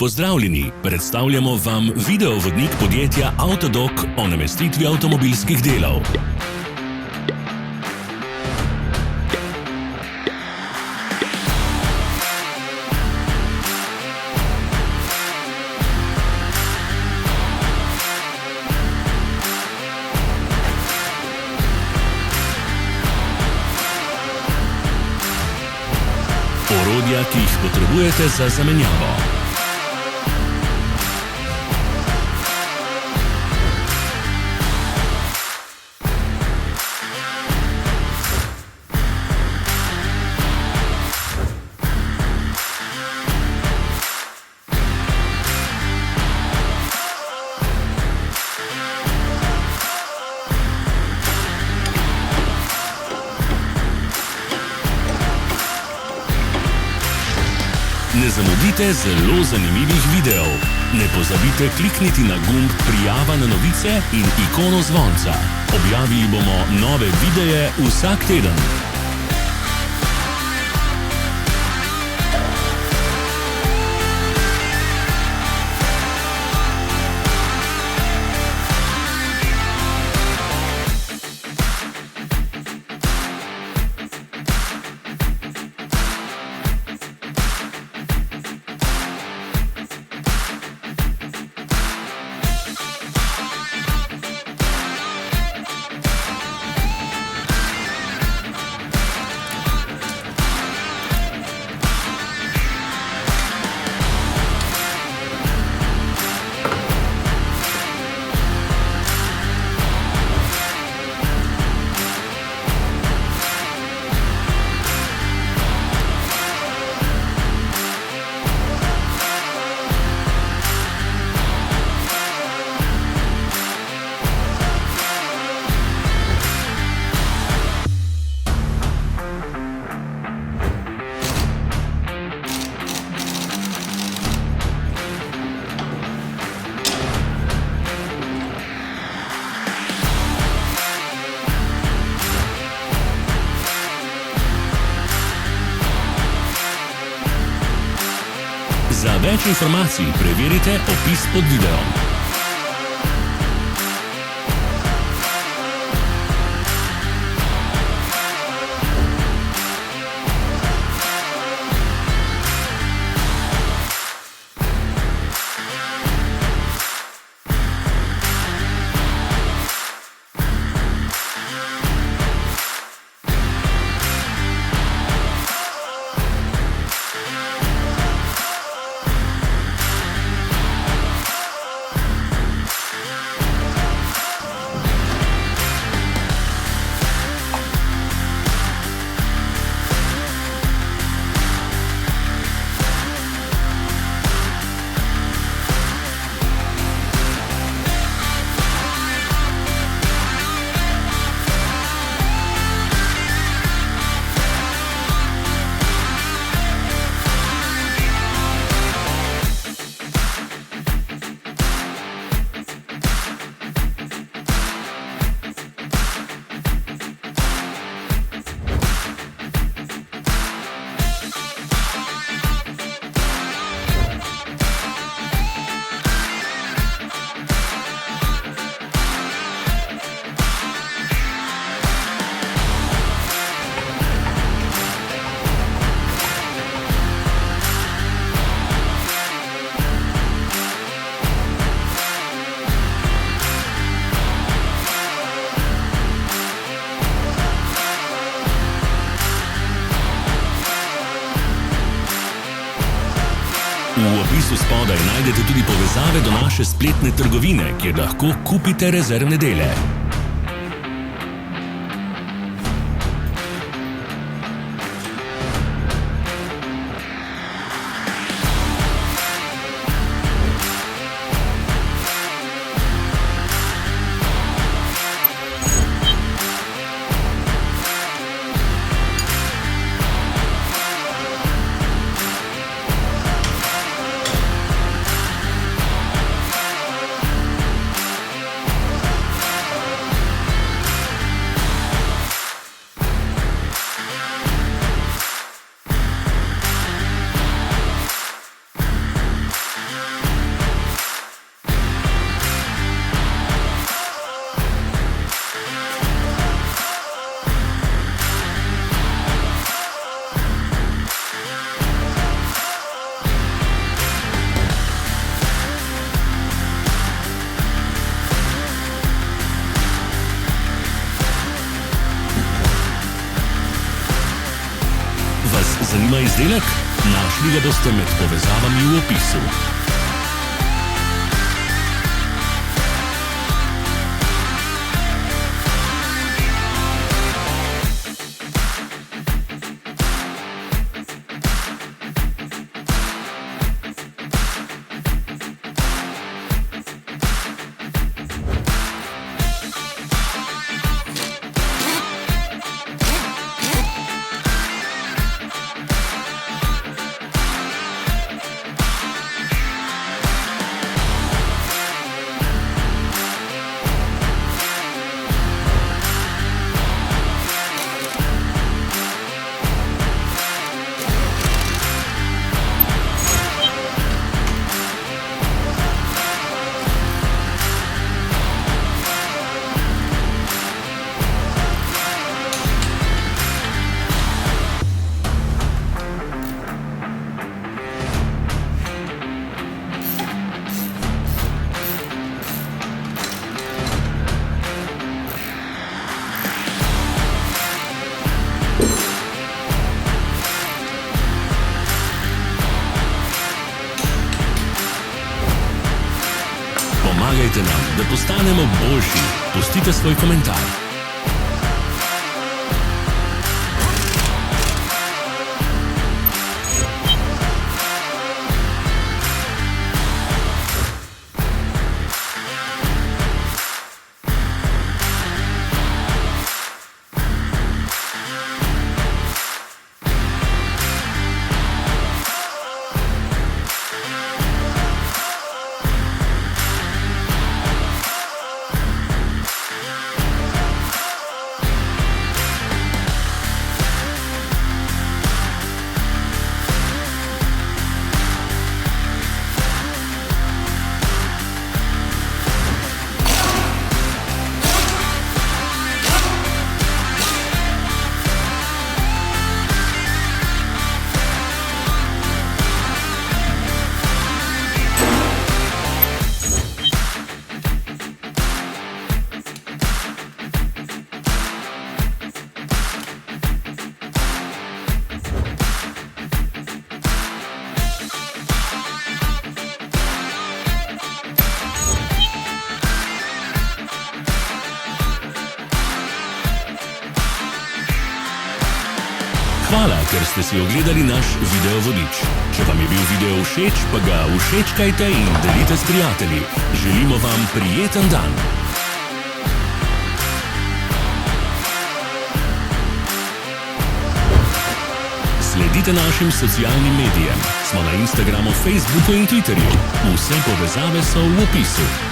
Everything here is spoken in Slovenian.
Pozdravljeni, predstavljamo vam videovodnik podjetja Avtodok o namestitvi avtomobilskih delov. Orodja, ki jih potrebujete za zamenjavo. Ne zamudite zelo zanimivih videov. Ne pozabite klikniti na gumb prijava na novice in ikono zvonca. Objavili bomo nove videe vsak teden. Za več informacij preverite opis pod videom. V opisu spodaj najdete tudi povezave do naše spletne trgovine, kjer lahko kupite rezervne dele. Zanima izdelek? Našli ga boste med povezavami v opisu. Pomagajte nam, da postanemo boljši. Pustite svoj komentar. Hvala, ker ste si ogledali naš video vodič. Če vam je bil video všeč, pa ga všečkajte in delite s prijatelji. Želimo vam prijeten dan. Sledite našim socialnim medijem. Smo na Instagramu, Facebooku in Twitterju. Vse povezave so v opisu.